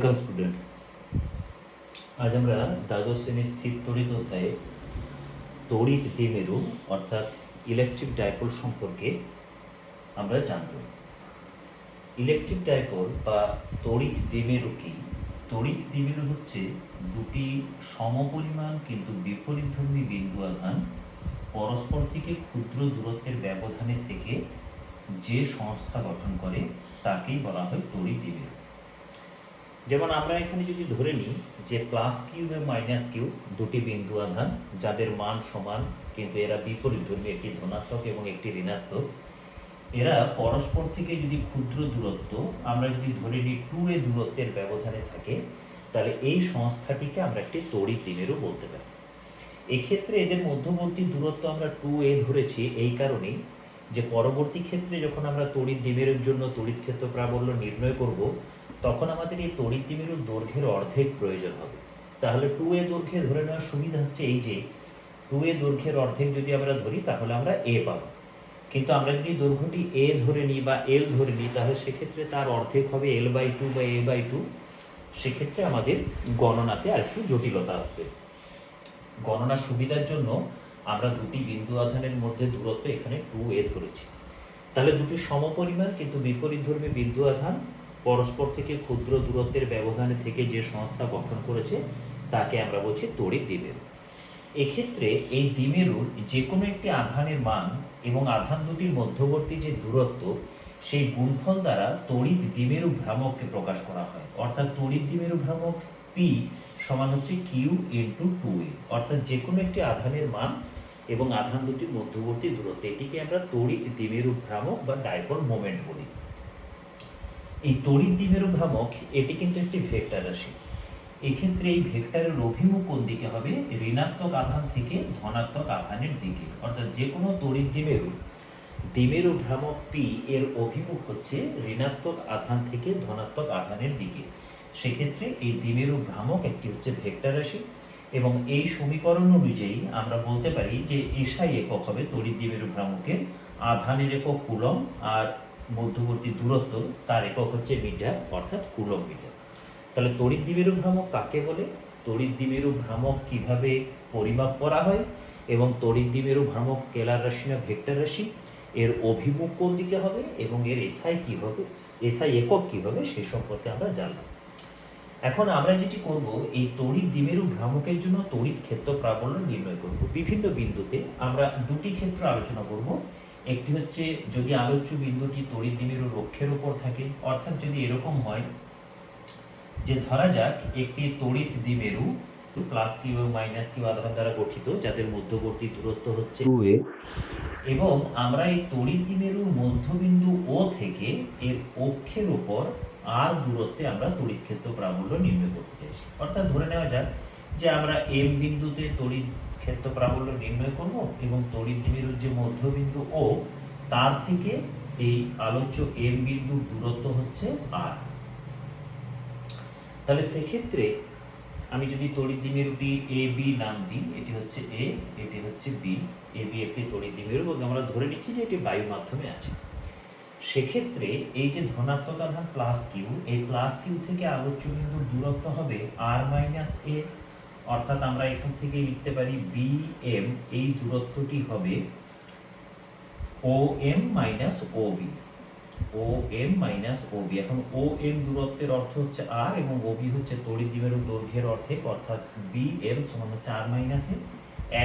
Welcome students. আজ আমরা দ্বাদশ শ্রেণীর স্থির তড়িৎ অধ্যায়ে তড়িৎ দ্বিমেরু অর্থাৎ ইলেকট্রিক ডাইপোল সম্পর্কে আমরা জানব। ইলেকট্রিক ডাইপোল বা তড়িৎ দ্বিমেরু কি? তড়িৎ দ্বিমেরু হচ্ছে দুটি সমপরিমাণ কিন্তু বিপরীতধর্মী বিন্দু আধান পরস্পর থেকে ক্ষুদ্র দূরত্বের ব্যবধানে থেকে যে সংস্থা গঠন করে তাকেই বলা হয় তড়িৎ দ্বিমেরু। যেমন আমরা এখানে যদি ধরে নিই যে প্লাস কিউ এবং মাইনাস কিউ দুটি বিন্দু আধান যাদের মান সমান কিন্তু এরা বিপরীতধর্মী, একটি ধনাত্মক এবং একটি ঋণাত্মক। এরা পরস্পর থেকে যদি ক্ষুদ্র দূরত্ব আমরা যদি ধরে নিই 2a দূরত্বের ব্যবধানে থাকে, তাহলে এই সংস্থাটিকে আমরা একটি তড়িৎ দ্বিমেরু বলতে পারি। এক্ষেত্রে এদের মধ্যবর্তী দূরত্ব আমরা 2a ধরেছি এই কারণেই যে পরবর্তী ক্ষেত্রে যখন আমরা তড়িৎ দ্বিমেরুর জন্য তড়িৎ ক্ষেত্র প্রাবল্য নির্ণয় করব, তখন আমাদের এই তড়িৎ দ্বিমেরুর দৈর্ঘ্যের অর্ধেক প্রয়োজন হবে। তাহলে 2a দৈর্ঘ্যে ধরে নেওয়ার সুবিধা হচ্ছে এই যে 2a দৈর্ঘ্যের অর্ধেক যদি আমরা ধরি তাহলে আমরা a পাবো। কিন্তু আমরা যদি দৈর্ঘ্যটি a ধরে নিই বা l ধরে নিই, তাহলে সেক্ষেত্রে তার অর্ধেক হবে l/2 বা a/2। সেক্ষেত্রে আমাদের গণনাতে আরেকটু জটিলতা আসবে। গণনার সুবিধার জন্য আমরা দুটি বিন্দু আধানের মধ্যে দূরত্ব এখানে 2a ধরেছি। তাহলে দুটি সমপরিমাণ কিন্তু বিপরীতধর্মী বিন্দু আধান পরস্পর থেকে ক্ষুদ্র দূরত্বের ব্যবধানে থেকে যে সংস্থা গঠন করেছে তাকে আমরা বলছি তড়িৎ দ্বিমেরু। এক্ষেত্রে এই দ্বিমেরুর যে কোনো একটি আধানের মান এবং আধান দুটির মধ্যবর্তী যে দূরত্ব, সেই গুণফল দ্বারা তড়িৎ দ্বিমেরু ভ্রামককে প্রকাশ করা হয়। অর্থাৎ তড়িৎ দ্বিমেরু ভ্রামক P সমান হচ্ছে Q ইন্টু 2a। অর্থাৎ যে কোনো একটি আধানের মান এবং আধান দুটির মধ্যবর্তী দূরত্ব, এটিকে আমরা তড়িৎ দ্বিমেরু ভ্রামক বা ডাইপোল মোমেন্ট বলি। এই তড়িৎ দ্বিমেরু ভ্রামক এটি কিন্তু একটি ভেক্টর রাশি। এক্ষেত্রে এই ভেক্টরের অভিমুখ কোন দিকে হবে? ঋণাত্মক আধান থেকে ধনাত্মক আধানের দিকে। অর্থাৎ যে কোনো তড়িৎ দ্বিমেরু ভ্রামক P এর অভিমুখ হচ্ছে ঋণাত্মক আধান থেকে ধনাত্মক আধানের দিকে। সেক্ষেত্রে এই দ্বিমেরু ভ্রামক একটি হচ্ছে ভেক্টর রাশি এবং এই সমীকরণ অনুযায়ী আমরা বলতে পারি যে এসআই একক হবে তড়িৎ দ্বিমেরু ভ্রামকের। আধানের একক কুলম্ব আর মধ্যবর্তী দূরত্ব তার একক হচ্ছে মিটার, অর্থাৎ কুলম্ব মিটার। তাহলে তড়িৎ দ্বিমেরু ভ্রামক কাকে বলে, তড়িৎ দ্বিমেরু ভ্রামক কিভাবে পরিমাপ করা হয় এবং তড়িৎ দ্বিমেরু ভ্রামক স্কেলার রাশি না ভেক্টর রাশি, এর অভিমুখ কোন দিকে হবে এবং এর এসআই কি হবে, এসআই একক কি হবে, সেই সম্পর্কে আমরা জানলাম। এখন আমরা যেটি করব, এই তড়িৎ দ্বিমেরু ভ্রামকের জন্য তড়িৎ ক্ষেত্র প্রাবল্য নির্ণয় করব। বিভিন্ন বিন্দুতে আমরা দুটি ক্ষেত্র আলোচনা করব। একটি হচ্ছে যদি আলোচ্য বিন্দুটি তড়িৎ দ্বিমেরু অক্ষের উপর থাকে, অর্থাৎ যদি এরকম হয় যে ধরা যাক একটি তড়িৎ দ্বিমেরু প্লাস কিউ এবং মাইনাস কিউ আধান দ্বারা গঠিত, যাদের মধ্যবর্তী দূরত্ব হচ্ছে 2a, এবং আমরা এই তড়িৎ দ্বিমেরুর মধ্যবিন্দু O থেকে এর অক্ষের উপর r দূরত্বে আমরা তড়িৎ ক্ষেত্র প্রাবল্য নির্ণয় করতে চাইছি। অর্থাৎ ধরে নেওয়া যাক যে আমরা m বিন্দুতে তড়িৎ ক্ষেত্র প্রাবল্য নির্ণয় করব এবং তড়িৎ দ্বিমেরুর যে মধ্যবিন্দু O, তার থেকে এই আলোচ্য m বিন্দুর দূরত্ব হচ্ছে r। তাহলে সেক্ষেত্রে আমি যদি তড়িৎ দ্বিমেরুটি এ বি নাম দিই, এটি হচ্ছে এ, এটি হচ্ছে বি। এ বি একটি তড়িৎ দ্বিমেরু এবং আমরা ধরে নিচ্ছি যে এটি বায়ু মাধ্যমে আছে। সেক্ষেত্রে এই যে ধনাত্মক আধান প্লাস কিউ, এই প্লাস কিউ থেকে আলোচ্য বিন্দুর দূরত্ব হবে আর মাইনাস এ। অর্থাৎ আমরা এখান থেকে লিখতে পারি বি এম, এই দূরত্বটি হবে ও এম মাইনাস ও বি। ও এম মাইনাস ও বি। এখন ও এম দূরত্বের অর্থ হচ্ছে আর এবং ও বি হচ্ছে তড়িৎ দ্বিমেরুর দৈর্ঘ্যের অর্ধেক, অর্থাৎ বি এম সমান হচ্ছে আর মাইনাস এ।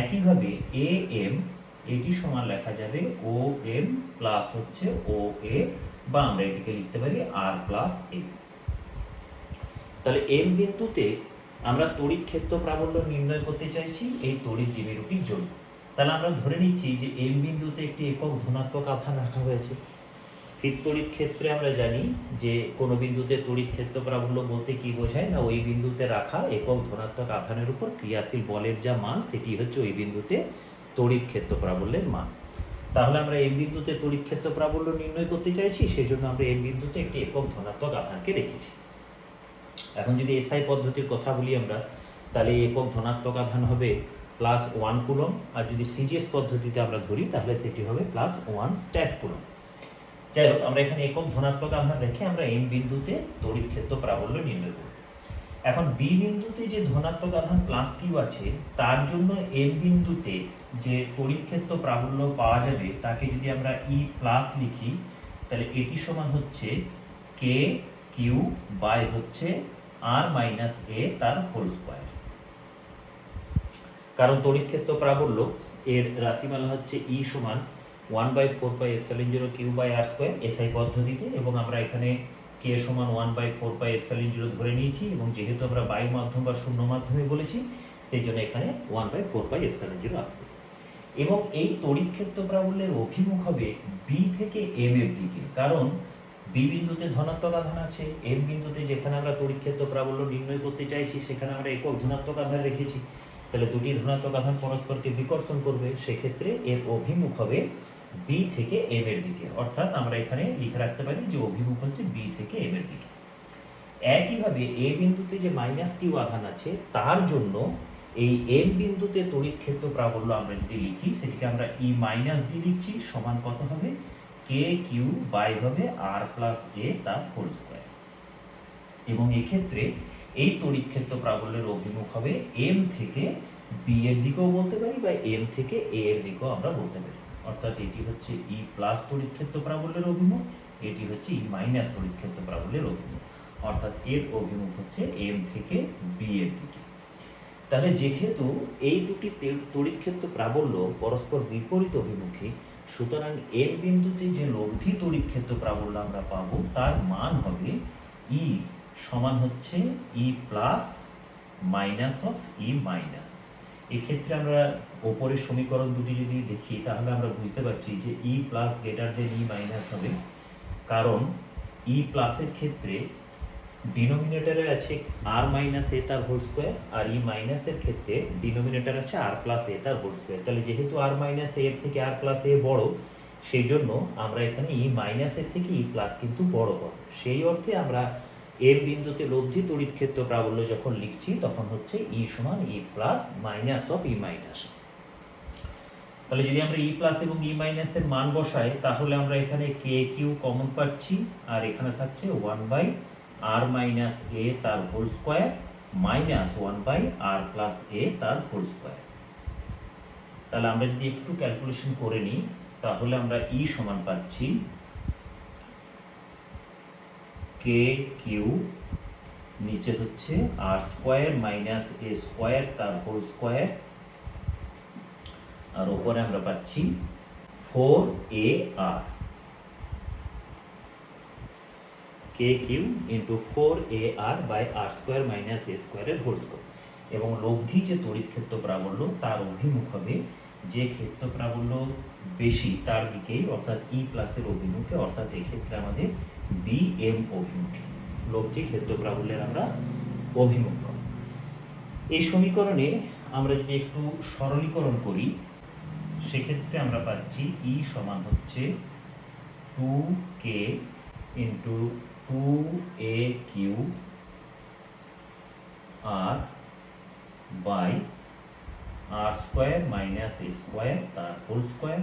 একইভাবে এ এম এটি সমান লেখা যাবে ও এম প্লাস হচ্ছে ও এ, বা আমরা এটিকে লিখতে পারি আর প্লাস এ। তাহলে এম বিন্দুতে আমরা তড়িৎ ক্ষেত্র প্রাবল্য নির্ণয় করতে চাইছি এই তড়িৎ দ্বিমেরুটির জন্য। তাহলে আমরা ধরে নিচ্ছি যে এম বিন্দুতে একটি একক ধনাত্মক আধান রাখা হয়েছে। স্থির তড়িৎ ক্ষেত্রে আমরা জানি যে কোনো বিন্দুতে তড়িৎ ক্ষেত্র প্রাবল্য বলতে কি বোঝায় না, ওই বিন্দুতে রাখা একক ধনাত্মক আধানের উপর ক্রিয়াশীল বলের যা মান, সেটি হচ্ছে ওই বিন্দুতে তড়িৎ ক্ষেত্র প্রাবল্যের মান। তাহলে আমরা এম বিন্দুতে তড়িৎ ক্ষেত্র প্রাবল্য নির্ণয় করতে চাইছি, সেই জন্য আমরা এম বিন্দুতে একটি একক ধনাত্মক আধানকে রেখেছি। এখন যদি এসআই পদ্ধতির কথা বলি আমরা, তাহলে একক ধনাত্মক আধান হবে +1 কুলম্ব, আর যদি সিজিএস পদ্ধতিতে আমরা ধরি তাহলে সেটি হবে +1 স্ট্যাট কুলম্ব। যাই হোক, আমরা এখানে একক ধনাত্মক আধান রেখে আমরা এম বিন্দুতে তড়িৎ ক্ষেত্র প্রাবল্য নির্ণয় করব। এখন বি বিন্দুতে যে ধনাত্মক আধান প্লাস কিউ আছে তার জন্য এম বিন্দুতে যে তড়িৎ ক্ষেত্র প্রাবল্য পাওয়া যাবে তাকে যদি আমরা ই প্লাস লিখি, তাহলে এটি সমান হচ্ছে কে কিউ বাই হচ্ছে আর মাইনাস এ তার হোল স্কোয়ার। কারণ তড়িৎ ক্ষেত্র প্রাবল্য এর রাশিমালা হচ্ছে ই সমান 1/4πε0 Q by R square SI পদ্ধতিতে, এবং আমরা এখানে কে সমান 1/4πε0 ধরে নিয়েছি, এবং যেহেতু আমরা বায়ু মাধ্যম বা শূন্য মাধ্যমে বলেছি সেই জন্য এখানে 1/4πε0 আসবে। এবং এই তড়িৎ ক্ষেত্র প্রাবল্যের অভিমুখ হবে বি থেকে এম এর দিকে, কারণ বি বিন্দুতে ধনাত্মক আধান আছে, এম বিন্দুতে যেখানে আমরা তড়িৎ ক্ষেত্র প্রাবল্য নির্ণয় করতে চাইছি সেখানে আমরা একক ধনাত্মক আধান রেখেছি, তাহলে দুটি ধনাত্মক আধান পরস্পরকে বিকর্ষণ করবে, সেক্ষেত্রে এর অভিমুখ হবে বি থেকে এম এর দিকে, অর্থাৎ আমরা এখানে লিখে রাখতে পারি যে অভিমুখ হচ্ছে বি থেকে এম এর দিকে। একইভাবে এ বিন্দুতে যে মাইনাস কিউ আধান আছে তার জন্য এই এম বিন্দুতে তড়িৎ ক্ষেত্র প্রাবল্য আমরা যদি লিখি সেটিকে আমরা ই মাইনাস দিয়ে লিখছি, সমান কত হবে কে কিউ বাই হবে আর প্লাস এ তার হোল স্কোয়ার। এবং এক্ষেত্রে এই তড়িৎ ক্ষেত্র প্রাবল্যের অভিমুখ হবে এম থেকে বি এর দিকেও বলতে পারি বা এম থেকে এ এর দিকেও আমরা বলতে পারি, অর্থাৎ এটি হচ্ছে ই প্লাস তড়িৎ ক্ষেত্র প্রাবল্যের অভিমুখ, এটি হচ্ছে ই মাইনাস তড়িৎ ক্ষেত্র প্রাবল্যের অভিমুখ, অর্থাৎ এর অভিমুখ হচ্ছে এম থেকে বি এর দিকে। তাহলে যেহেতু এই দুটি তড়িৎ ক্ষেত্র প্রাবল্য পরস্পর বিপরীত অভিমুখী, সুতরাং এম বিন্দুতে যে লব্ধি তড়িৎ ক্ষেত্র প্রাবল্য আমরা পাবো তার মান হবে ই সমান হচ্ছে E plus minus of E minus. এক্ষেত্রে আমরা ওপরের সমীকরণ দুটি যদি দেখি তাহলে আমরা বুঝতে পারছি যে ই প্লাস গ্রেটার দেন ই মাইনাস হবে, কারণ ই প্লাসের ক্ষেত্রে ডিনোমিনেটরে আছে আর মাইনাস এ তার হোল স্কোয়ার, আর ই মাইনাসের ক্ষেত্রে ডিনোমিনেটর আছে আর প্লাস এ তার হোল স্কোয়ার। তাহলে যেহেতু আর মাইনাস এর থেকে আর প্লাস এ বড়, সেই জন্য আমরা এখানে ই মাইনাসের থেকে ই প্লাস কিন্তু বড় পাবো। সেই অর্থে আমরা এর বিন্দুতে লব্ধি তড়িৎ ক্ষেত্র প্রাবল্য যখন লিখছি তখন হচ্ছে ই সমান E plus minus of E minus. তাহলে যদি আমরা ই প্লাস এবং ই মাইনাসের মান বসাই তাহলে আমরা এখানে কে কিউ কমন পাচ্ছি, আর এখানে থাকছে 1 আর মাইনাস এ তার হোল স্কোয়ার মাইনাস 1 আর প্লাস এ তার হোল স্কোয়ার। তাহলে আমরা যদি একটু ক্যালকুলেশন করে নিই তাহলে আমরা ই সমান পাচ্ছি কে কিউ নিচে হচ্ছে আর স্কোয়ার মাইনাস এ স্কোয়ার তার হোল স্কোয়ার, আর উপরে আমরা পাচ্ছি 4ar K Q into 4ar by R square minus A স্কোয়ারের হোল স্কোয়ার। এবং লব্ধি যে তড়িৎ ক্ষেত্র প্রাবল্য তার অভিমুখ হবে যে ক্ষেত্র প্রাবল্য বেশি তার দিকেই, অর্থাৎ ই প্লাসের অভিমুখে, অর্থাৎ এক্ষেত্রে আমাদের বি এম অভিমুখে লব্ধি ক্ষেত্র প্রাবল্যের আমরা অভিমুখ পাব। এই সমীকরণে আমরা যদি একটু সরলীকরণ করি সেক্ষেত্রে আমরা পাচ্ছি ই সমান হচ্ছে 2k into 2aq r by R square minus A square তার হোল স্কোয়ার।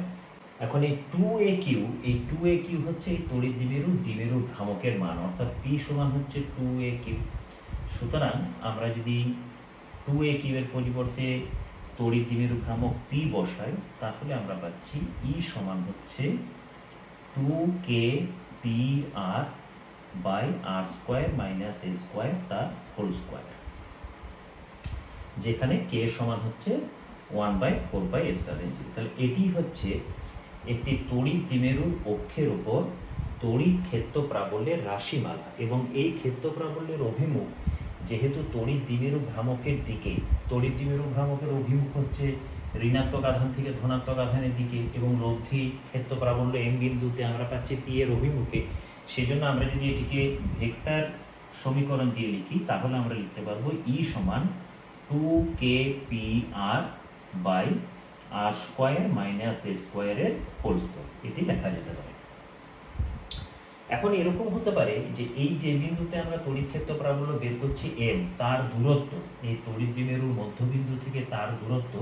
এখন এই 2aq হচ্ছে এই তড়িৎ দ্বিমেরু ভ্রামকের মান, অর্থাৎ p সমান হচ্ছে 2aq। সুতরাং আমরা যদি 2aq এর পরিবর্তে তড়িৎ দ্বিমেরু ভ্রামক p বসাই তাহলে আমরা পাচ্ছি ই সমান হচ্ছে 2kpr by R square minus A square তার হোল স্কোয়ার, যেখানে কে সমান হচ্ছে 1/4πε0। তাহলে এটি হচ্ছে একটি তড়িৎ দ্বিমেরুর অক্ষের উপর তড়িৎ ক্ষেত্র প্রাবল্যের রাশিমালা, এবং এই ক্ষেত্র প্রাবল্যের অভিমুখ যেহেতু তড়িৎ দ্বিমেরু ভ্রামকের দিকে, তড়িৎ দ্বিমেরু ভ্রামকের অভিমুখ হচ্ছে ঋণাত্মক আধান থেকে ধনাত্মক আধানের দিকে, এবং লব্ধি ক্ষেত্র প্রাবল্য এম বিন্দুতে আমরা পাচ্ছি পি এর অভিমুখে, সেই জন্য আমরা যদি এটিকে ভেক্টর সমীকরণ দিয়ে লিখি তাহলে আমরা লিখতে পারবো ই সমান 2kpr by R square minus A স্কোয়ারের হোল স্কোয়ার, এটি লেখা যেতে পারে। এখন এরকম হতে পারে যে এই যে বিন্দুতে আমরা তড়িৎ ক্ষেত্র প্রাবল্য বের করছি এম, তার দূরত্ব এই তড়িৎ দ্বিমেরুর মধ্যবিন্দু থেকে তার দূরত্ব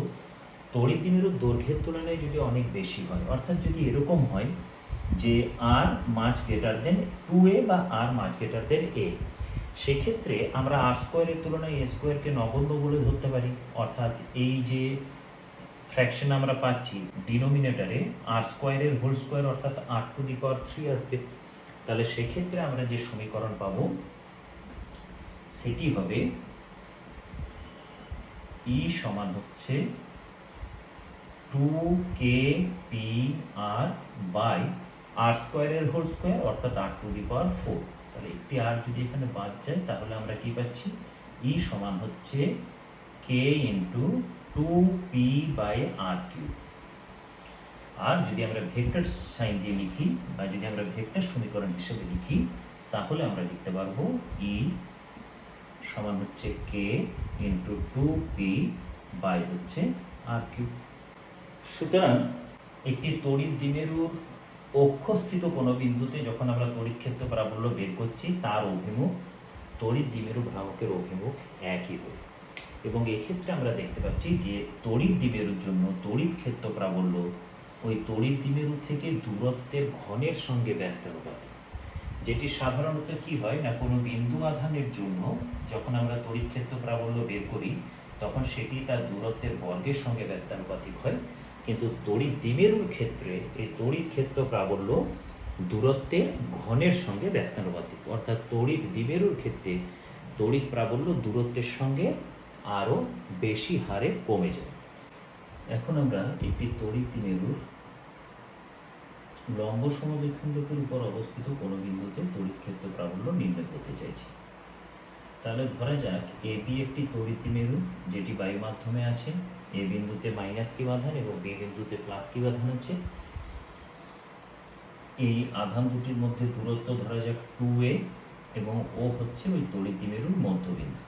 তড়িৎ দ্বিমেরুর দৈর্ঘ্যের তুলনায় যদি অনেক বেশি হয়, অর্থাৎ যদি এরকম হয় যে আর মাচ গ্রেটার দেন 2a বা আর মাচ গ্রেটার দেন এ, সেক্ষেত্রে আমরা আর স্কোয়ারের তুলনায় এ স্কোয়ারকে নগণ্য বলে ধরতে পারি, অর্থাৎ এই যে ফ্র্যাকশন আমরা পাচ্ছি ডিনোমিনেটরে আর স্কোয়ারের হোল স্কোয়ার অর্থাৎ r⁻³ আসবে। তাহলে সেক্ষেত্রে আমরা যে সমীকরণ পাব সেটি হবে ই সমান হচ্ছে 2kpr বাই আর স্কোয়ারের হোল স্কোয়ার অর্থাৎ r⁴। তাহলে একটি আর যদি এখানে বাদ যায় তাহলে আমরা কি পাচ্ছি, ই সমান হচ্ছে k ইন্টু 2p/r³। আর যদি আমরা ভেক্টর সাইন দিয়ে লিখি বা যদি আমরা ভেক্টর সমীকরণ হিসেবে লিখি তাহলে আমরা লিখতে পারবো ই সমান হচ্ছে k ইন্টু 2p বাই হচ্ছে r³। সুতরাং একটি তড়িৎ দ্বিমেরুর অক্ষস্থিত কোনো বিন্দুতে যখন আমরা তড়িৎ ক্ষেত্র প্রাবল্য বের করছি তার অভিমুখ তড়িৎ দ্বিমেরু ভ্রামকের অভিমুখ একই হবে। এবং এক্ষেত্রে আমরা দেখতে পাচ্ছি যে তড়িৎ দ্বিমেরুর জন্য তড়িৎ ক্ষেত্র প্রাবল্য ওই তড়িৎ দ্বিমেরু থেকে দূরত্বের ঘনের সঙ্গে ব্যস্তানুপাতিক, যেটি সাধারণত কি হয় না কোনো বিন্দু আধানের জন্য যখন আমরা তড়িৎ ক্ষেত্র প্রাবল্য বের করি তখন সেটি তার দূরত্বের বর্গের সঙ্গে ব্যস্তানুপাতিক হয়, কিন্তু তড়িৎ দ্বিমেরুর ক্ষেত্রে এই তড়িৎ ক্ষেত্র প্রাবল্য দূরত্বের ঘনের সঙ্গে ব্যস্তানুপাতিক, অর্থাৎ তড়িৎ দ্বিমেরুর ক্ষেত্রে তড়িৎ প্রাবল্য দূরত্বের সঙ্গে আরও বেশি হারে কমে যায়। এখন আমরা একটি তড়িৎ দ্বিমেরুর লম্ব সমদ্বিখণ্ডকের উপর অবস্থিত কোনো বিন্দুতে তড়িৎ ক্ষেত্র প্রাবল্য নির্ণয় করতে চাইছি। তাহলে ধরা যাক এ বি একটি তড়িৎ দ্বিমেরু যেটি বায়ু মাধ্যমে আছে, এ বিন্দুতে q আধান এবং বি বিন্দুতে q আধান আছে। এই আধান দুটির মধ্যে দূরত্ব ধরা যাক 2a এবং ও হচ্ছে ওই তড়িৎ দ্বিমেরুর মধ্যবিন্দু।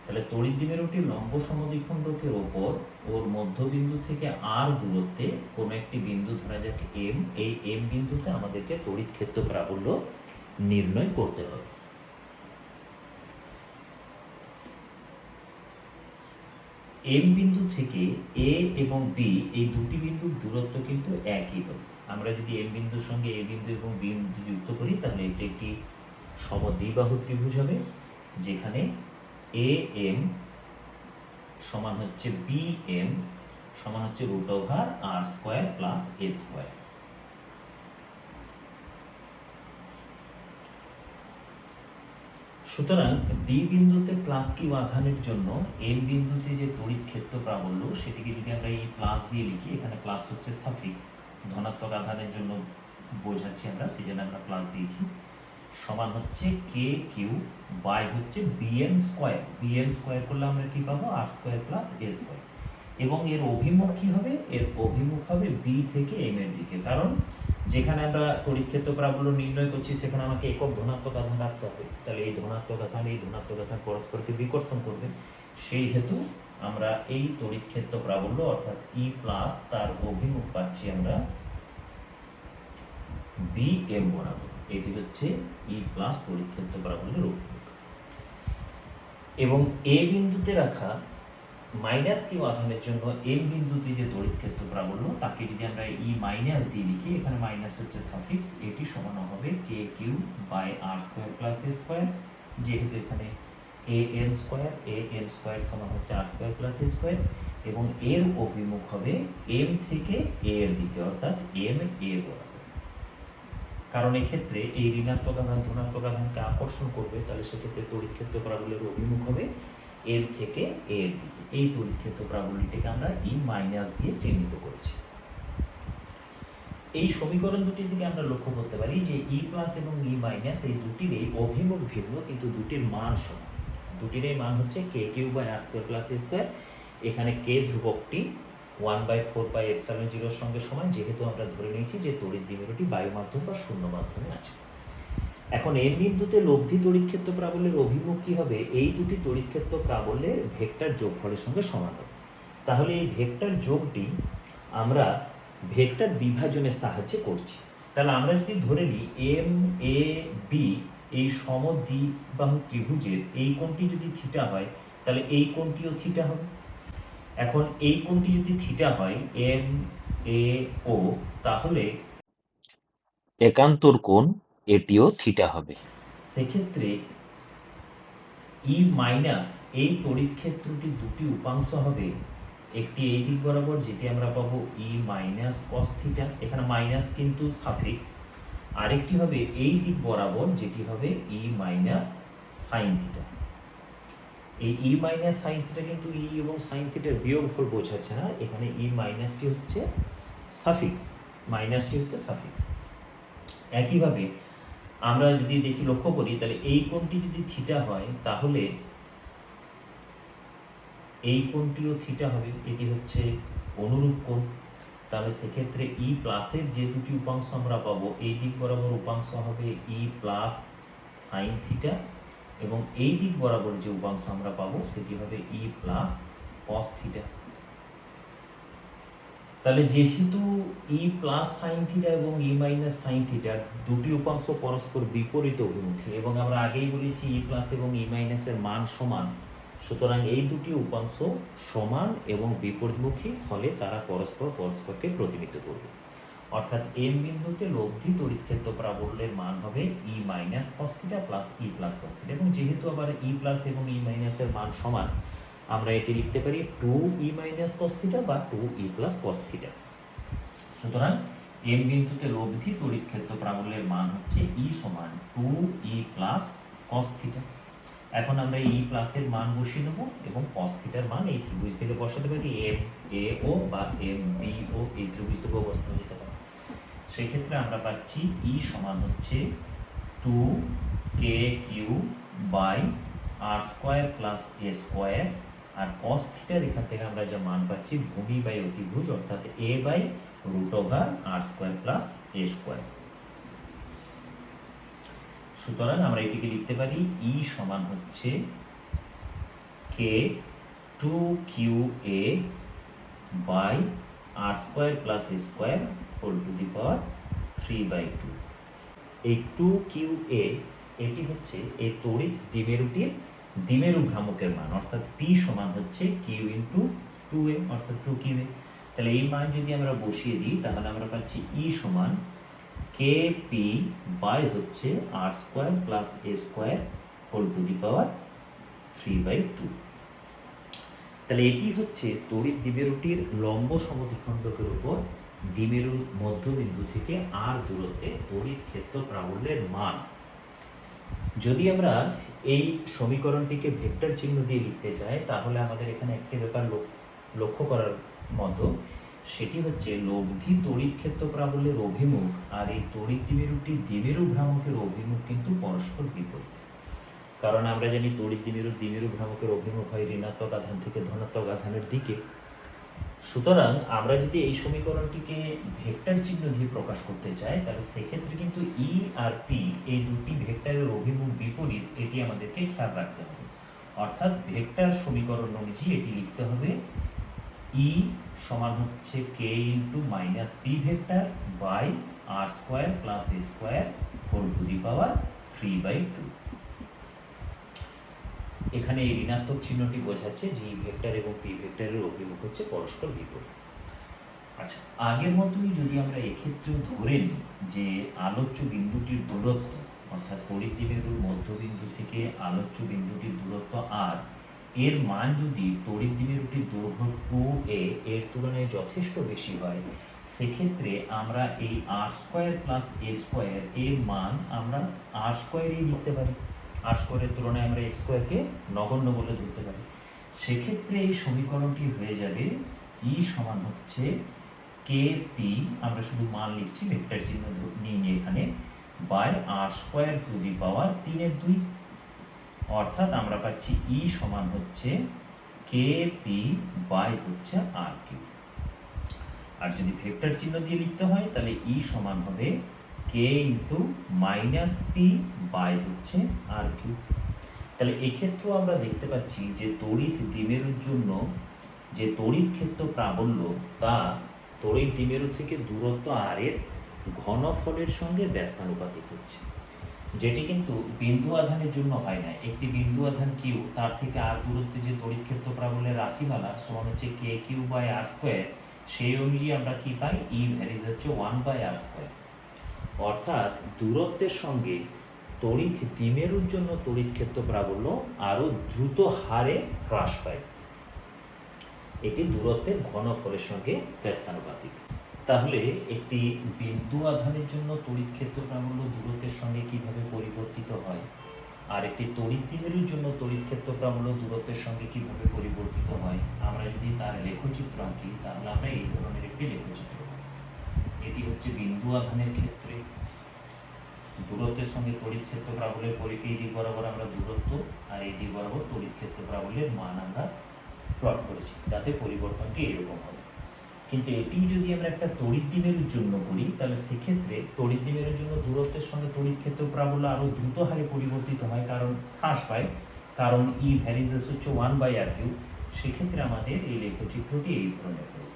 তাহলে তড়িৎ দ্বিমেরুটির লম্ব সমদ্বিখণ্ডকের ওপর ওর মধ্যবিন্দু থেকে আর দূরত্বে কোনো একটি বিন্দু ধরা যাক এম, এই এম বিন্দুতে আমাদেরকে তড়িৎ ক্ষেত্র প্রাবল্য নির্ণয় করতে হবে। এম বিন্দু থেকে এ এবং বি এই দুটি বিন্দুর দূরত্ব কিন্তু একই হবে। আমরা যদি এম বিন্দুর সঙ্গে এ বিন্দু এবং বি বিন্দু যুক্ত করি তাহলে এটি একটি সমদ্বিবাহু ত্রিভুজ হবে, যেখানে এ এম সমান হচ্ছে বি এম সমান হচ্ছে √r² প্লাস a স্কোয়ার। সুতরাং বি বিন্দুতে q আধানের জন্য এম বিন্দুতে যে তড়িৎ ক্ষেত্র প্রাবল্য সেটিকে যদি আমরা এই প্লাস দিয়ে লিখি, এখানে প্লাস হচ্ছে সাফিক্স, ধনাত্মক আধানের জন্য বোঝাচ্ছি আমরা, সেজন্য আমরা প্লাস দিয়েছি, সমান হচ্ছে kq বাই হচ্ছে bm²। bm² করলে আমরা কি পাবো, r² প্লাস a স্কোয়ার। এবং এর অভিমুখ কি হবে, এর অভিমুখ হবে বি থেকে এম এর দিকে, কারণ যেখানে আমরা তড়িৎ ক্ষেত্র প্রাবল্য নির্ণয় করছি সেখানে আমাকে একক ধনাত্মক আধান রাখতে হবে। তাহলে এই ধনাত্মক আধান পরস্পরকে বিকর্ষণ করবে, সেই হেতু আমরা এই তড়িৎ ক্ষেত্র প্রাবল্য অর্থাৎ ই প্লাস তার অভিমুখ পাচ্ছি আমরা বি এম বরাবর। এটি হচ্ছে ই প্লাস তড়িৎ ক্ষেত্র প্রাবল্যের অভিমুখ। এবং এ বিন্দুতে রাখা q আধানের জন্য এম বিন্দুতে যে তড়িৎ ক্ষেত্র প্রাবল্য তাকে যদি আমরা ই মাইনাস দিয়ে লিখি, এখানে মাইনাস হচ্ছে সাফিক্স, এটি সমান হবে kq by r² plus a square, যেহেতু এখানে an² সমান হচ্ছে r² প্লাস a স্কোয়ার, এবং এর অভিমুখ হবে এম থেকে এ এর দিকে অর্থাৎ এম এ বরাবর। কারণ এক্ষেত্রে এই ঋণাত্মক আধান ধনাত্মক আধানকে আকর্ষণ করবে, তাহলে সেক্ষেত্রে তড়িৎ ক্ষেত্র প্রাবল্যের অভিমুখ হবে এম থেকে এ এর দিকে। এই তড়িৎ ক্ষেত্র প্রাবল্যটিকে আমরা ই মাইনাস দিয়ে চিহ্নিত করেছি। এই সমীকরণ দুটি থেকে আমরা লক্ষ্য করতে পারি যে ই প্লাস এবং ই মাইনাস এই দুটিরই অভিমুখ ভিন্ন, কিন্তু দুটির মান সমান। দুটিরই মান হচ্ছে kq by r² plus a square. এখানে k ধ্রুবকটি 1/4πε0 সঙ্গে সমান, যেহেতু আমরা ধরে নিয়েছি যে তড়িৎ দ্বিমেরুটি বায়ু মাধ্যম বা শূন্য মাধ্যমে আছে। এখন এম বিন্দুতে লব্ধি তড়িৎ ক্ষেত্র প্রাবল্যের অভিমুখ কি হবে, এই দুটি তড়িৎ ক্ষেত্র প্রাবল্যের ভেক্টর যোগফলের সঙ্গে সমান হবে। তাহলে এই ভেক্টর যোগটি আমরা ভেক্টর বিভাজনের সাহায্যে করছি। তাহলে আমরা যদি ধরে নিই এম এ বি এই সমদ্বিবাহু ত্রিভুজের এই কোণটি যদি থিটা হয় তাহলে এই কোণটিও থিটা হবে। এখন এই কোণটি যদি থিটা হয় এম এ ও, তাহলে একান্তর কোণ এটিও থিটা হবে। সেক্ষেত্রে ই মাইনাস এই তড়িৎ ক্ষেত্রটি দুটি উপাংশ হবে, একটি এই দিক বরাবর যেটি আমরা পাবো ই মাইনাস কস থিটা, এখানে মাইনাস কিন্তু সাফিক্স, আরেকটি হবে এই দিক বরাবর যেটি হবে ই মাইনাস সাইন থিটা। এই ই মাইনাস সাইন থিটা কিন্তু ই এবং সাইন থিটার বিয়োগফল বোঝাচ্ছে না, এখানে ই মাইনাসটি হচ্ছে সাফিক্স, মাইনাসটি হচ্ছে সাফিক্স। একইভাবে আমরা যদি দেখি লক্ষ্য করি তাহলে এই কোণটি যদি থিটা হয় তাহলে এই কোণটিও থিটা হবে, এটি হচ্ছে অনুরূপ কোণ। তাহলে সেক্ষেত্রে ই প্লাসের যে দুটি উপাংশ আমরা পাবো, এই দিক বরাবর উপাংশ হবে ই প্লাস সাইন থিটা, এবং এই দিক বরাবর যে উপাংশ আমরা পাবো সেটি হবে ই প্লাস কস থিটা। তাহলে যেহেতু ই প্লাস সাইন থিটা এবং ই মাইনাস সাইন থিটার দুটি উপাংশ পরস্পর বিপরীত অভিমুখী, এবং আমরা আগেই বলেছি ই প্লাস এবং ই মাইনাসের মান সমান, সুতরাং এই দুটি উপাংশ সমান এবং বিপরীতমুখী, ফলে তারা পরস্পরকে প্রতিনিধিত্ব করবে। অর্থাৎ এম বিন্দুতে লব্ধি তড়িৎ ক্ষেত্র প্রাবল্যের মান হবে ই minus cos theta plus E plus cos theta, এবং যেহেতু আবার ই প্লাস এবং ই মাইনাসের মান সমান, আমরা এটি লিখতে পারি 2e মাইনাস cos থিটা বা 2e প্লাস cos থিটা। সুতরাং এম বিন্দুতে লব্ধি তড়িৎ ক্ষেত্র প্রাবল্যের মান হচ্ছে E সমান 2e প্লাস cos থিটা। এখন আমরা এই প্লাসের মান বসিয়ে দেবো এবং cos থিটার মান এই ত্রিভুজ থেকে বসাতে পারি, এম এ ও বা এম বি ও এই ত্রিভুজ থেকে বসানো যেতে পারে। সেই ক্ষেত্রে আমরা পাচ্ছি E সমান হচ্ছে 2kq by R square plus A square, আর cos থিটার এখান থেকে আমরা যা মান পাচ্ছি ভূমি বাই অতিভুজ, অর্থাৎ a by root over R square plus A square. সুতরাং আমরা এটিকে লিখতে পারি ই সমান হচ্ছে K 2qa by R square plus A square whole to the power 3/2। এই 2qa এটি হচ্ছে এই তড়িৎ দ্বিমেরুটির দ্বিমেরু ভ্রামকের মান, অর্থাৎ p সমান হচ্ছে q ইন্টু 2a অর্থাৎ 2qa। তাহলে এই মান যদি আমরা বসিয়ে দিই তাহলে আমরা পাচ্ছি e সমান kp বাই হচ্ছে R square plus A square whole to the power 3/2। তাহলে এটি হচ্ছে তড়িৎ দ্বিমেরুটির লম্ব সমদ্বিখণ্ডকের উপর দ্বিমেরুর মধ্যবিন্দু থেকে আর দূরত্বে তড়িৎ ক্ষেত্র প্রাবল্যের মান। যদি আমরা এই সমীকরণটিকে ভেক্টর চিহ্ন দিয়ে লিখতে চাই তাহলে আমাদের এখানে একটি ব্যাপার লক্ষ্য করার মতো, সেটি হচ্ছে লব্ধি তড়িৎ ক্ষেত্র প্রাবল্যের অভিমুখ আর এই তড়িৎ দ্বিমেরুটি দ্বিমেরু ভ্রামকের অভিমুখ কিন্তু পরস্পর বিপরীত। কারণ আমরা জানি তড়িৎ দ্বিমেরু ভ্রামকের অভিমুখ হয় ঋণাত্মক আধান থেকে ধনাত্মক আধানের দিকে। সুতরাং আমরা যদি এই সমীকরণটিকে ভেক্টর চিহ্ন দিয়ে প্রকাশ করতে চাই তাহলে সেক্ষেত্রে কিন্তু ই আর পি এই দুটি ভেক্টরের অভিমুখ বিপরীত, এটি আমাদেরকে খেয়াল রাখতে হবে। অর্থাৎ ভেক্টর সমীকরণ অনুযায়ী এটি লিখতে হবে ই সমান হচ্ছে K into minus P vector by R square plus A square whole to the power 3/2। এখানে এই ঋণাত্মক চিহ্নটি বোঝাচ্ছে যে ভেক্টর এবং পি ভেক্টরের অভিমুখ হচ্ছে পরস্পর বিপরীত। আচ্ছা, আগের মতোই যদি আমরা এক্ষেত্রেও ধরে নিই যে আলোচ্য বিন্দুটির দূরত্ব, অর্থাৎ তড়িৎ দ্বিমেরুর মধ্যবিন্দু থেকে আলোচ্য বিন্দুটির দূরত্ব আর, এর মান যদি তড়িৎ দ্বিমেরুটির দৈর্ঘ্য 2a এর তুলনায় যথেষ্ট বেশি হয়, সেক্ষেত্রে আমরা এই আর স্কোয়ার প্লাস এ স্কোয়ার এর মান আমরা আর স্কোয়ারই লিখতে পারি। আর স্কোয়ারের তুলনায় আমরা এক্স স্কোয়ারকে নগণ্য বলে ধরতে পারি। সেক্ষেত্রে এই সমীকরণটি হয়ে যাবে ই সমান হচ্ছে কে পি, আমরা শুধু মান লিখছি, ভেক্টর চিহ্ন নিয়ে এখানে, by R square to the power 3/2। অর্থাৎ আমরা পাচ্ছি ই সমান হচ্ছে কে পি বাই হচ্ছে আর কিউ। আর যদি ভেক্টর চিহ্ন দিয়ে লিখতে হয় তাহলে ই সমান হবে কে ইন্টু মাইনাস পি বাই হচ্ছে আর কিউ। তাহলে এক্ষেত্রেও আমরা দেখতে পাচ্ছি যে তড়িৎ দ্বিমেরুর জন্য যে তড়িৎ ক্ষেত্র প্রাবল্য তা তড়িৎ দ্বিমেরু থেকে দূরত্ব আর এর ঘনফলের সঙ্গে ব্যস্তানুপাতিক হচ্ছে, যেটি কিন্তু বিন্দু আধানের জন্য হয় না। একটি বিন্দু আধান কিউ, তার থেকে আর দূরত্বে যে তড়িৎ ক্ষেত্র প্রাবল্যের রাশিমালা সমান হচ্ছে কে কিউ বাই আর স্কোয়ার, সেই অনুযায়ী আমরা কি পাই, ই ভ্যারিজ হচ্ছে 1/r²। অর্থাৎ দূরত্বের সঙ্গে তড়িৎ দ্বিমেরুর জন্য তড়িৎ ক্ষেত্র প্রাবল্য আরো দ্রুত হারে হ্রাস পায়। এটি দূরত্বের ঘনফলের সঙ্গে ব্যস্তানুপাতিক। তাহলে একটি বিন্দু আধানের জন্য তড়িৎ ক্ষেত্র প্রাবল্য দূরত্বের সঙ্গে কিভাবে পরিবর্তিত হয়, আর একটি তড়িৎ দ্বিমেরুর জন্য তড়িৎ ক্ষেত্র প্রাবল্য দূরত্বের সঙ্গে কিভাবে পরিবর্তিত হয়, আমরা যদি তার লেখচিত্র আঁকি তাহলে আমরা এই ধরনের একটি লেখচিত্র পাই। এটি হচ্ছে বিন্দু আধানের ক্ষেত্রে দূরত্বের সঙ্গে তড়িৎ ক্ষেত্র প্রাবল্যের এই দিক বরাবর আমরা দূরত্ব আর এই দিক বরাবর তড়িৎ ক্ষেত্র প্রাবল্যের মান আমরা প্লট করেছি, যাতে পরিবর্তনটি এরকম হবে। কিন্তু এটি যদি আমরা একটা তড়িৎ দ্বিমেরুর জন্য করি তাহলে সেক্ষেত্রে তড়িৎ দ্বিমেরুর জন্য দূরত্বের সঙ্গে তড়িৎ ক্ষেত্র প্রাবল্য আরো দ্রুত হারে পরিবর্তিত হয়, কারণ হ্রাস পায়, কারণ ই ভ্যারিজেস হচ্ছে 1/r3। সেক্ষেত্রে আমাদের এই লেখচিত্রটি এই ধরনের হবে,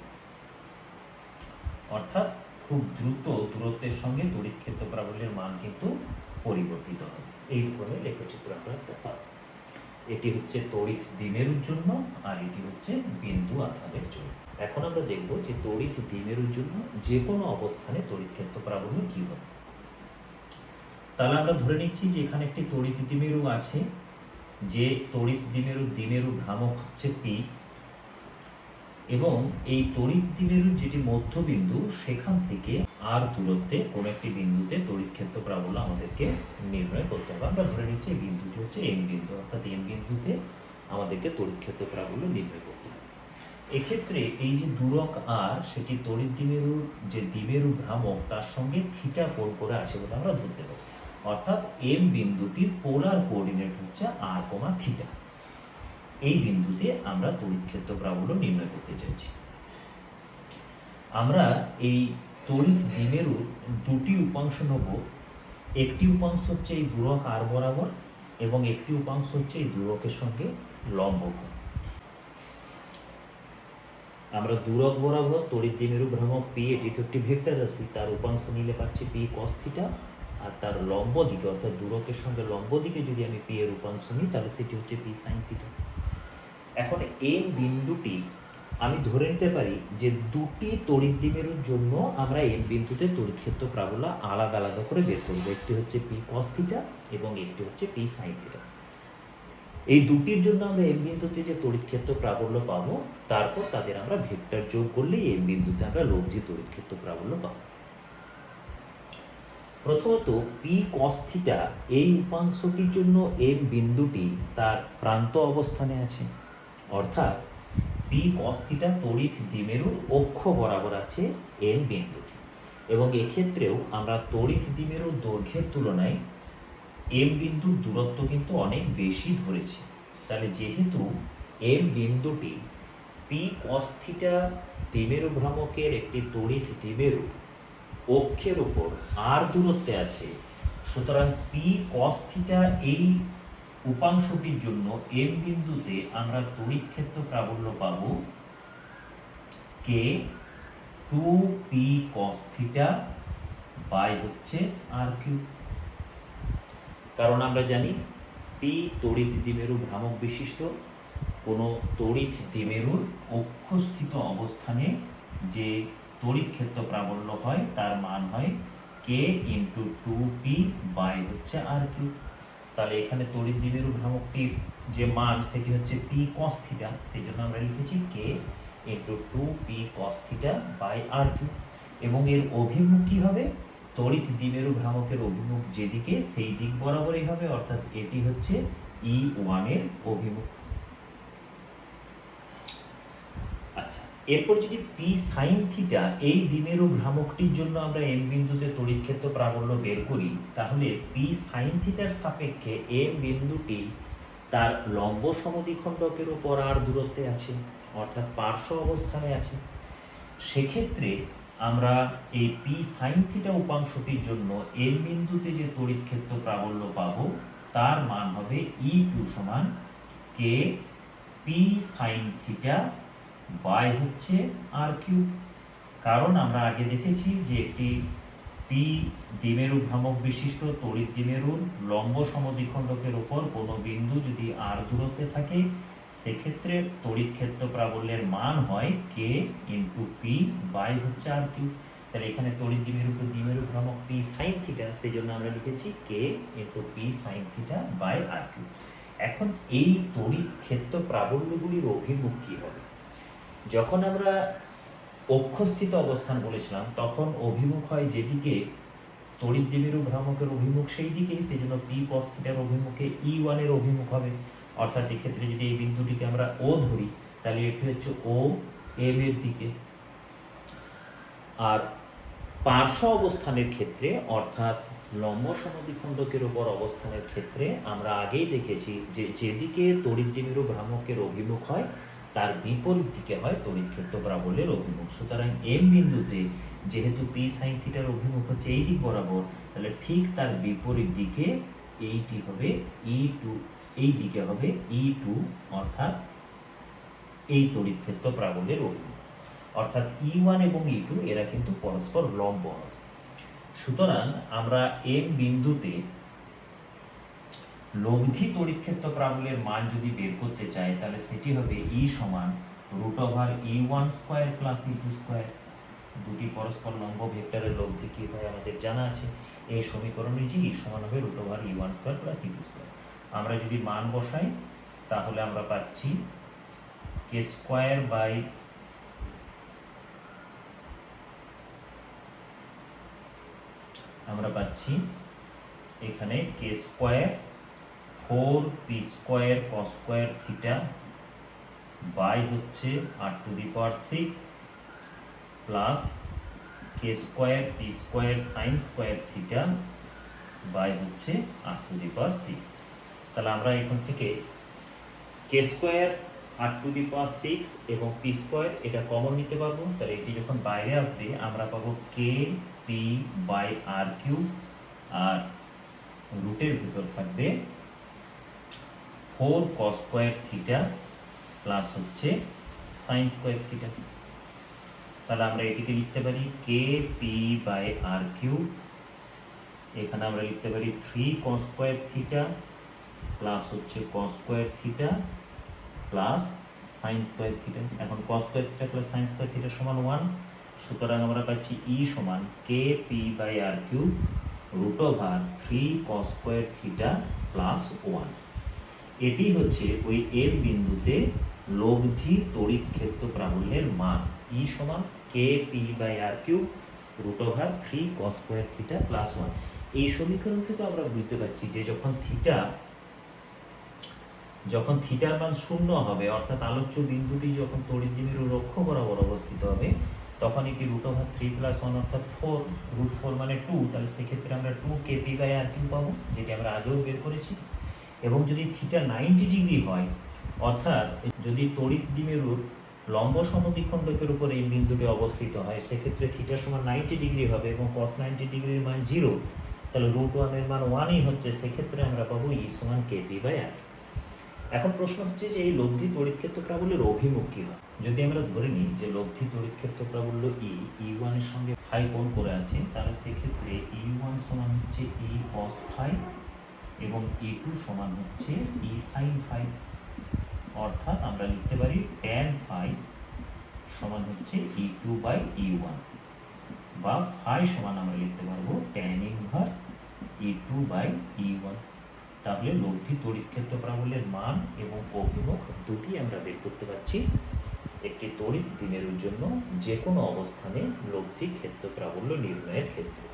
অর্থাৎ খুব দ্রুত দূরত্বের সঙ্গে তড়িৎ ক্ষেত্র প্রাবল্যের মান কিন্তু পরিবর্তিত হবে। এই ধরনের লেখচিত্র আমরা পাবো। এটি হচ্ছে তড়িৎ দ্বিমেরুর জন্য আর এটি হচ্ছে বিন্দু আধানের জন্য। এখন আমরা দেখব যে তড়িৎ দ্বিমেরুর জন্য যে কোনো অবস্থানে তড়িৎ ক্ষেত্র প্রাবল্য কি হবে। তাহলে আমরা ধরে নিচ্ছি যে এখানে একটি তড়িৎ দ্বিমেরু আছে, যে তড়িৎ দ্বিমেরু ভ্রামক হচ্ছে পি, এবং এই তড়িৎ দ্বিমেরুর যেটি মধ্যবিন্দু সেখান থেকে আর দূরত্বে কোন একটি বিন্দুতে তড়িৎ ক্ষেত্র প্রাবল্য আমাদেরকে নির্ণয় করতে হবে। আমরা ধরে নিচ্ছি এই বিন্দুটি হচ্ছে এম বিন্দু, অর্থাৎ এম বিন্দুতে আমাদেরকে তড়িৎ ক্ষেত্র প্রাবল্য নির্ণয় করতে হবে। এক্ষেত্রে এই যে দূরক আর সেটি তড়িৎ দ্বিমেরুর যে দ্বিমেরু ভ্রামক তার সঙ্গে থিটা কোণ করে আছে বলে আমরা ধরতে পারি, অর্থাৎ এম বিন্দুটির পোলার কোঅর্ডিনেট হচ্ছে আর কমা থিটা। এই বিন্দুতে আমরা তড়িৎ ক্ষেত্র প্রাবল্য নির্ণয় করতে চাইছি। আমরা এই তড়িৎ দ্বিমেরুর দুটি উপাংশ নেব, একটি উপাংশ হচ্ছে এই দূরক আর বরাবর এবং একটি উপাংশ হচ্ছে এই দূরকের সঙ্গে লম্ব কোণ। আমরা দূরক বরাবর তড়িৎ দ্বিমেরু ভ্রামক পি, এটি তো একটি ভেক্টর রাশি, তার উপাংশ নিলে পাচ্ছি পি কস থিটা, আর তার লম্ব দিকে অর্থাৎ দূরকের সঙ্গে লম্ব দিকে যদি আমি পি এর উপাংশ নিই তাহলে সেটি হচ্ছে পি সাইন থিটা। এখন এম বিন্দুটি আমি ধরে নিতে পারি যে দুটি তড়িৎ দ্বিমেরুর জন্য আমরা এম বিন্দুতে তড়িৎ ক্ষেত্র প্রাবল্য আলাদা আলাদা করে বের করব, একটি হচ্ছে পি কস থিটা এবং একটি হচ্ছে পি সাইন থিটা। এই দুটির জন্য আমরা এম বিন্দুতে যে তড়িৎ ক্ষেত্র প্রাবল্য পাবো, তারপর তাদের আমরা ভেক্টর যোগ করলেই এম বিন্দুতে আমরা লব্ধি তড়িৎ ক্ষেত্র প্রাবল্য পাবো। প্রথমত পি কস থিটা এই উপাংশটির জন্য এম বিন্দুটি তার প্রান্ত অবস্থানে আছে, অর্থাৎ পি কস থিটা তড়িৎ দ্বিমেরুর অক্ষ বরাবর আছে এম বিন্দুটি, এবং এক্ষেত্রেও আমরা তড়িৎ দ্বিমেরুর দৈর্ঘ্যের তুলনায় এম বিন্দুর দূরত্ব কিন্তু অনেক বেশি ধরেছি। তাহলে যেহেতু এম বিন্দুটি পি কস থিটা দ্বিমেরু ভ্রামকের একটি তড়িৎ দ্বিমেরু অক্ষের উপর আর দূরত্বে আছে, সুতরাং পি কস থিটা এই উপাংশটির জন্য এম বিন্দুতে আমরা তড়িৎ ক্ষেত্র প্রাবল্য পাব কে 2p cos থিটা বাই হচ্ছে আর কিউব। কারণ আমরা জানি পি তড়িৎ দ্বিমেরু ভ্রামক বিশিষ্ট, কোনো তড়িৎ দ্বিমেরুর অক্ষস্থিত অবস্থানে যে তড়িৎ ক্ষেত্র প্রাবল্য হয় তার মান হয় কে ইন্টু 2p বাই হচ্ছে আর কিউব। তাহলে এখানে তড়িৎ দ্বিমেরু ভ্রামকটির যে মান সেটি হচ্ছে পি কস থিটা, সেই জন্য আমরা লিখেছি K into 2p cos theta by R cube. এবং এর অভিমুখ কি হবে, তড়িৎ দ্বিমেরু ভ্রামকের অভিমুখ যেদিকে সেই দিক বরাবরই হবে, অর্থাৎ এটি হচ্ছে E1 এর অভিমুখ। আচ্ছা, এরপর যদি পি সাইন থিটা এই দ্বিমেরু ভ্রামকটির জন্য আমরা এম বিন্দুতে তড়িৎ ক্ষেত্র প্রাবল্য বের করি, তাহলে পি সাইন থিটার সাপেক্ষে এম বিন্দুটি তার লম্ব সমদ্বিখণ্ডকের উপর আর দূরত্বে আছে, অর্থাৎ পার্শ্ব অবস্থানে আছে। সেক্ষেত্রে আমরা এই পি সাইন থিটা উপাংশটির জন্য এম বিন্দুতে যে তড়িৎ ক্ষেত্র প্রাবল্য পাবো তার মান হবে E2 সমান কে পি সাইন থিটা বাই হচ্ছে আর কিউব। কারণ আমরা আগে দেখেছি যে একটি পি দ্বিমেরু ভ্রামক বিশিষ্ট তড়িৎ দ্বিমেরুর লম্ব সমদ্বিখণ্ডকের উপর কোনো বিন্দু যদি আর দূরত্বে থাকে, সেক্ষেত্রে তড়িৎ ক্ষেত্র প্রাবল্যের মান হয় কে ইন্টু পি বাই হচ্ছে আর কিউব। তাহলে এখানে তড়িৎ দ্বিমেরু টু দ্বিমেরু ভ্রামক পি সাইন থিটা, সেই জন্য আমরা লিখেছি K into P sine theta by R Q. এখন এই তড়িৎ ক্ষেত্র প্রাবল্যগুলির অভিমুখ কি হবে? যখন আমরা অক্ষস্থিত অবস্থান বলেছিলাম তখন অভিমুখ হয় যেদিকে তড়িৎ দ্বিমেরু ভ্রামকের অভিমুখ সেই দিকেই, সেই জন্য পি কস থিটার অভিমুখে ই ওয়ানের অভিমুখ হবে। অর্থাৎ এক্ষেত্রে যদি এই বিন্দুটিকে আমরা ও ধরি তাহলে এটি হচ্ছে ও এম এর দিকে। আর পার্শ্ব অবস্থানের ক্ষেত্রে অর্থাৎ লম্ব সমদ্বিখণ্ডকের উপর অবস্থানের ক্ষেত্রে আমরা আগেই দেখেছি যে যেদিকে তড়িৎ দ্বিমেরু ভ্রামকের অভিমুখ হয় তার বিপরীত দিকে হয় তড়িৎ ক্ষেত্র প্রাবল্যের অভিমুখ। সুতরাং এম বিন্দুতে যেহেতু পি সাইন থিটার অভিমুখ হচ্ছে এই দিক বরাবর, তাহলে ঠিক তার বিপরীত দিকে এইটি হবে ই টু, এই দিকে হবে ই টু, অর্থাৎ এই তড়িৎ ক্ষেত্র প্রাবল্যের অভিমুখ। অর্থাৎ ই ওয়ান এবং ই টু এরা কিন্তু পরস্পর লম্ব হবে। সুতরাং আমরা এম বিন্দুতে লব্ধি তড়িৎ ক্ষেত্র প্রাবল্যের মান যদি বের করতে চাই তাহলে সেটি হবে ই সমান root over E one square plus E two square. দুটি পরস্পর লম্ব ভেক্টরের লব্ধি কি হয় আমাদের জানা আছে। এই সমীকরণে যে ই সমান হবে root over E one square plus E two square. আমরা যদি মান বসাই তাহলে আমরা পাচ্ছি কে স্কোয়ার বাই আমরা পাচ্ছি এখানে K square 4p square cos square theta by হচ্ছে r to the power 6 plus K square P square sine square theta by হচ্ছে r টু দি পাওয়ার 6। তাহলে আমরা এখান থেকে K square r to the power 6 এবং P square এটা common নিতে পারবো। তাহলে এটি যখন বাইরে আসবে আমরা পাবো K P by R cube, আর রুটের ভিতর থাকবে 4 cos স্কয়ার থিটা প্লাস হচ্ছে sin স্কয়ার থিটা। তাহলে আমরা এটিকে লিখতে পারি K P by R cube, এখানে আমরা লিখতে পারি 3 cos স্কয়ার থিটা প্লাস হচ্ছে cos square theta plus sin square theta. এখন cos square theta plus sin square theta সমান 1, সুতরাং আমরা পাচ্ছি ই সমান K P by R cube root over 3 cos square theta plus 1। এটি হচ্ছে ওই এর বিন্দুতে লব্ধি তড়িৎ ক্ষেত্র প্রাবল্যের মান ই সমান K P by R cube root over 3 cos square theta plus 1। এই সমীকরণ থেকে আমরা বুঝতে পারছি যে যখন থিটার মান শূন্য হবে অর্থাৎ আলোচ্য বিন্দুটি যখন তড়িৎ দ্বিমেরুর অক্ষ বরাবর অবস্থিত হবে তখন এটি রুট ওভার 3 প্লাস 1 অর্থাৎ 4, রুট 4 মানে 2, তাহলে সেক্ষেত্রে আমরা 2 k P by R cube পাবো, যেটি আমরা আগেও বের করেছি। এবং যদি থিটা 90 ডিগ্রি হয় অর্থাৎ যদি তড়িৎ দ্বিমেরুর লম্ব সমদ্বিখণ্ডকের উপর এই বিন্দুটি অবস্থিত হয় সেক্ষেত্রে থিটা সমান 90 ডিগ্রি হবে এবং cos 90 ডিগ্রির মান 0, তাহলে রুট 1 এর মান 1ই হচ্ছে, সেক্ষেত্রে আমরা পাবো ই সমান কে পি বাই আর। এখন প্রশ্ন হচ্ছে যে এই লব্ধি তড়িৎ ক্ষেত্র প্রাবল্যের অভিমুখ কি হয়। যদি আমরা ধরে নিই যে লব্ধি তড়িৎ ক্ষেত্র প্রাবল্য ই ওয়ান এর সঙ্গে ফাই কোণ করে আছে, তাহলে সেক্ষেত্রে ই ওয়ান সমান হচ্ছে ই কস ফাই এবং ই টু সমান হচ্ছে ই সাইন ফাই। অর্থাৎ আমরা লিখতে পারি ট্যান ফাই সমান হচ্ছে E two by E one, বা ফাই সমান আমরা লিখতে পারবো tan inverse E two by E one. তাহলে লব্ধি তড়িৎ ক্ষেত্র প্রাবল্যের মান এবং অভিমুখ দুটি আমরা বের করতে পারছি একটি তড়িৎ দ্বিমেরুর জন্য যে কোনো অবস্থানে লব্ধি ক্ষেত্র প্রাবল্য নির্ণয়ের ক্ষেত্রে।